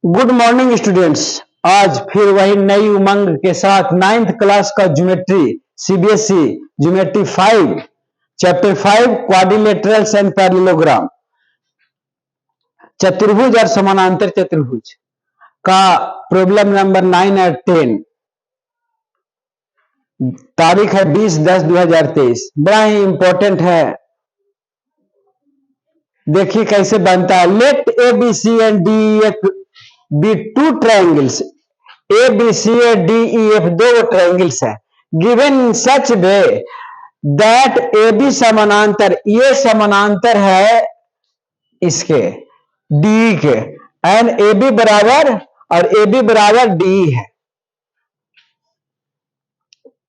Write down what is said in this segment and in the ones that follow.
Good morning students. आज फिर वही नई उमंग के साथ 9th क्लास का geometry CBSE geometry 5 chapter 5 quadrilaterals and parallelogram चतुर्भुज और समानांतर चतुर्भुज का प्रॉब्लम नंबर 9 और 10। तारीख है 20/10/2023। बड़ा ही इंपॉर्टेंट है। देखिए कैसे बनता है। Let A B C and D F B two triangles. A B C A D E F दो ट्रायंगल्स है given in such way that A B समानांतर, ये समानांतर है इसके डी के, एंड ए बी बराबर और ए बी बराबर डी है,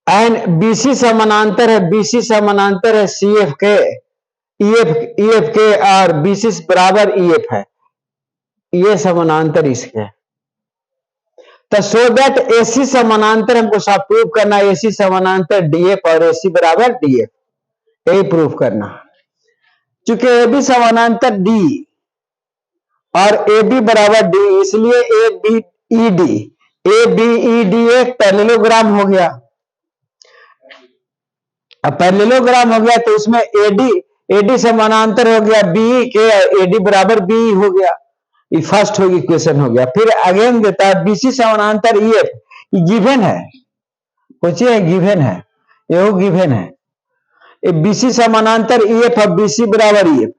एंड बीसी समानांतर है, बीसी समानांतर है सी एफ के, ई एफ के, और बीसी बराबर ई एफ है। ये समानांतर इसके, तो सो दैट एसी समानांतर हमको साफ प्रूव करना है। एसी समानांतर डीएफ और एसी बराबर डीएफ, यही प्रूव करना। चूंकि ए बी समानांतर डी और ए बी बराबर डी, इसलिए ए बी ई डी एक पैरेललोग्राम हो गया। अब पैरेललोग्राम हो गया तो उसमें एडी समानांतर हो गया बी के, एडी बराबर बी हो गया। ये फर्स्ट होगी इक्वेशन हो गया। फिर अगेन देता है बीसी समानांतर ईएफ, गिवन है, पूछिए गिवन है, ये गिवन है। बीसी समानांतर ईएफ और बीसी बराबर ईएफ,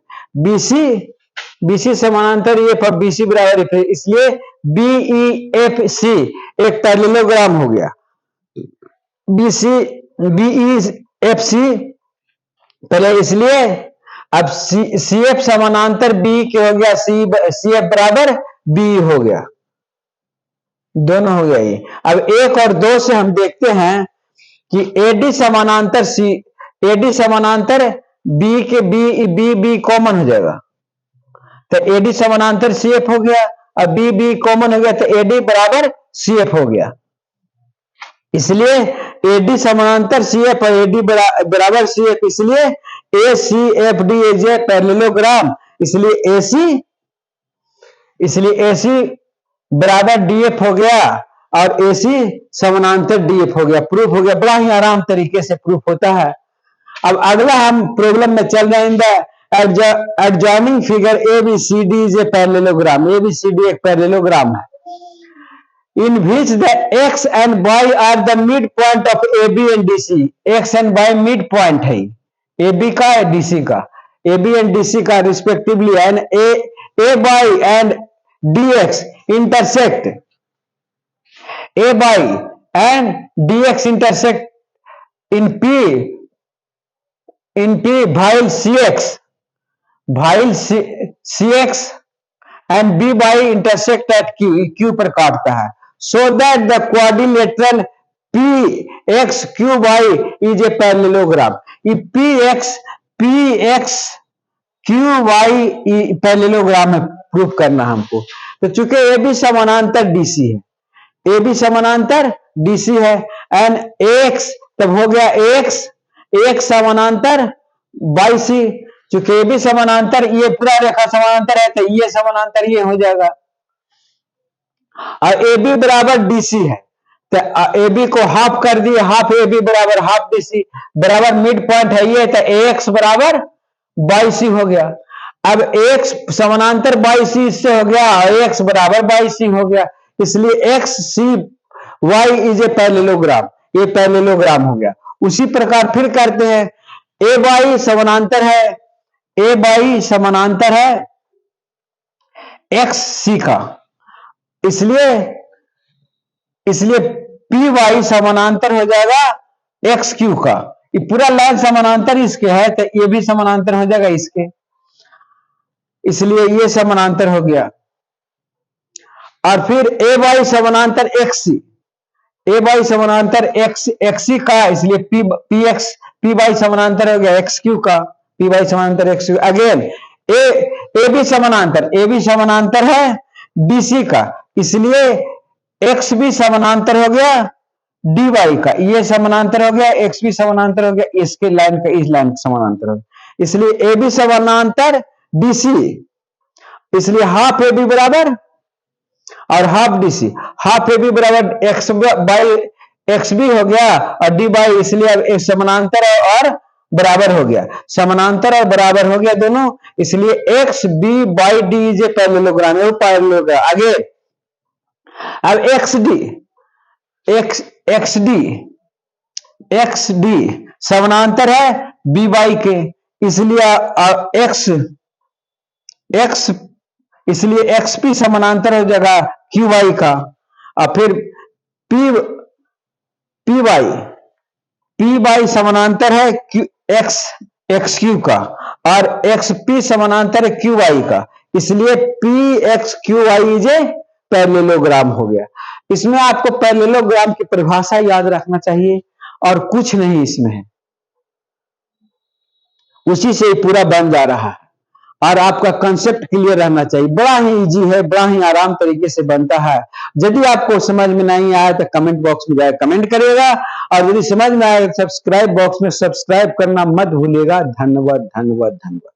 बीसी समानांतर ईएफ और बीसी बराबर ईएफ, इसलिए बीईएफसी एक पैरेललोग्राम हो गया। बीईएफसी पहले, इसलिए अब सी एफ समानांतर बी के हो गया, सी एफ बराबर बी हो गया, दोनों हो गया ये। अब एक और दो से हम देखते हैं कि एडी समानांतर एडी समानांतर बी के बी कॉमन हो जाएगा, तो एडी समानांतर सी एफ हो गया, अब बी कॉमन हो गया तो एडी बराबर सी एफ हो गया। इसलिए एडी समानांतर सी एफ और एडी बराबर सी एफ, इसलिए A C F D is a parallelogram, इसलिए एसी बराबर डीएफ हो गया और एसी समानांतर डीएफ हो गया। प्रूफ हो गया। बड़ा ही आराम तरीके से प्रूफ होता है। अब अगला हम प्रॉब्लम में चल रहे हैं। Adjoining figure A B C D is a parallelogram. A B C D एक पैरेललोग्राम है in which the x and y are the midpoint of AB and DC. x and y midpoint है AB का है DC का, AB and DC का respectively, and AY and DX intersect, AY and DX intersect in P while CX and BY intersect at Q पर काटता है। So that the quadrilateral PXQY is a parallelogram. ये PXQY parallelogram है, proof करना हमको। तो चूंकि ए बी समानांतर डीसी है, ए बी समानांतर डीसी है, एंड एक्स तब हो गया एक्स समानांतर बाई सी। चूंकि ए बी समानांतर ये पूरा रेखा समानांतर है तो ये समानांतर ये हो जाएगा, और ए बी बराबर डीसी है तो ए बी को हाफ कर दिए, हाफ ए बी बराबर हाफ डीसी, बराबर मिड पॉइंट है ये, तो एक्स बराबर बाई सी हो गया। अब एक्स समानांतर बाई सी इससे हो गया और एक्स बराबर बाई सी हो गया, इसलिए X C Y is a parallelogram, ये पैरेललोग्राम हो गया। उसी प्रकार फिर करते हैं। ए बाई समानांतर है, ए बाई समानांतर है एक्स सी का, इसलिए पी वाई समानांतर हो जाएगा एक्स क्यू का। ये पूरा लाइन समानांतर इसके है तो ये भी समानांतर हो जाएगा इसके, इसलिए ये समानांतर हो गया। और फिर ए वाई समानांतर एक्स सी, ए वाई समानांतर एक्स सी का, इसलिए पी वाई समानांतर हो गया एक्स क्यू का, पी वाई समानांतर X Q. Again A B समानांतर है डीसी का, इसलिए एक्स भी समानांतर हो गया डी वाई का, ये समानांतर हो गया, एक्स भी समानांतर हो गया इसके लाइन का, इस लाइन का समानांतर हो गया, इसलिए ए बी समानांतर डीसी, इसलिए हाफ ए बी बराबर और half DC, half A B बराबर एक्स बाई एक्स बी हो गया और डी बाई, इसलिए अब एक समानांतर और बराबर हो गया, समानांतर और बराबर हो गया दोनों, इसलिए X B by D is a parallelogram है, वो पैरेललोग्राम। आगे अब एक्स डी, एक्स डी समानांतर है बी बाई के, इसलिए एक्स इसलिए एक्स पी समानांतर हो जाएगा क्यू वाई का, और फिर पी वाई समानांतर है एक्स क्यू का, और एक्स पी समानांतर है क्यू वाई का, इसलिए P X Q Y is a parallelogram हो गया। इसमें आपको पैरेललोग्राम की परिभाषा याद रखना चाहिए और कुछ नहीं इसमें है, उसी से पूरा बन जा रहा है, और आपका कंसेप्ट क्लियर रहना चाहिए। बड़ा ही इजी है, बड़ा ही आराम तरीके से बनता है। यदि आपको समझ में नहीं आया तो कमेंट बॉक्स में जाकर कमेंट करिएगा, और यदि समझ में आया तो सब्सक्राइब बॉक्स में सब्सक्राइब करना मत भूलिएगा। धन्यवाद धन्यवाद धन्यवाद।